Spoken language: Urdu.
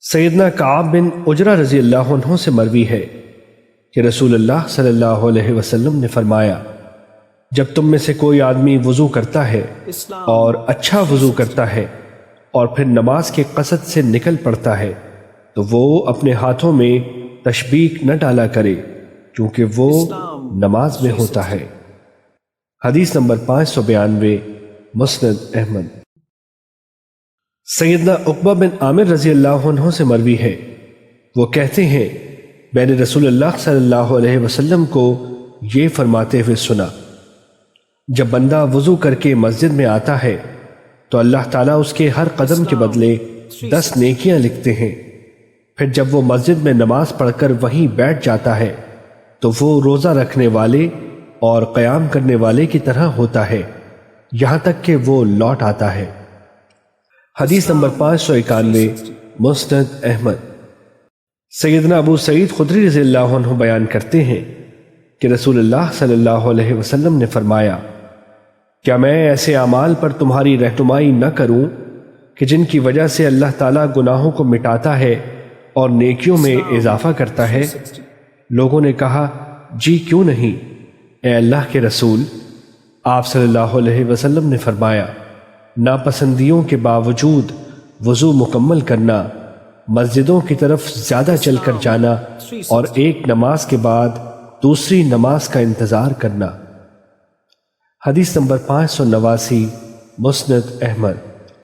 سیدنا کعب بن عجرہ رضی اللہ عنہ سے مروی ہے کہ رسول اللہ صلی اللہ علیہ وسلم نے فرمایا، جب تم میں سے کوئی آدمی وضو کرتا ہے اور اچھا وضو کرتا ہے اور پھر نماز کے قصد سے نکل پڑتا ہے تو وہ اپنے ہاتھوں میں تشبیک نہ ڈالا کرے کیونکہ وہ نماز میں ہوتا ہے۔ حدیث نمبر 592، مسند احمد۔ سیدنا عقبہ بن عامر رضی اللہ عنہ سے مروی ہے، وہ کہتے ہیں میں نے رسول اللہ صلی اللہ علیہ وسلم کو یہ فرماتے ہوئے سنا، جب بندہ وضو کر کے مسجد میں آتا ہے تو اللہ تعالیٰ اس کے ہر قدم کے بدلے 10 نیکیاں لکھتے ہیں، پھر جب وہ مسجد میں نماز پڑھ کر وہیں بیٹھ جاتا ہے تو وہ روزہ رکھنے والے اور قیام کرنے والے کی طرح ہوتا ہے یہاں تک کہ وہ لوٹ آتا ہے۔ حدیث نمبر 591، مسند احمد۔ سیدنا ابو سعید خدری رضی اللہ عنہ بیان کرتے ہیں کہ رسول اللہ صلی اللہ علیہ وسلم نے فرمایا، کیا میں ایسے اعمال پر تمہاری رہنمائی نہ کروں کہ جن کی وجہ سے اللہ تعالیٰ گناہوں کو مٹاتا ہے اور نیکیوں میں اضافہ کرتا ہے؟ لوگوں نے کہا، جی کیوں نہیں اے اللہ کے رسول۔ آپ صلی اللہ علیہ وسلم نے فرمایا، ناپسندیوں کے باوجود وضو مکمل کرنا، مسجدوں کی طرف زیادہ چل کر جانا اور ایک نماز کے بعد دوسری نماز کا انتظار کرنا۔ حدیث نمبر 589، مسند احمد۔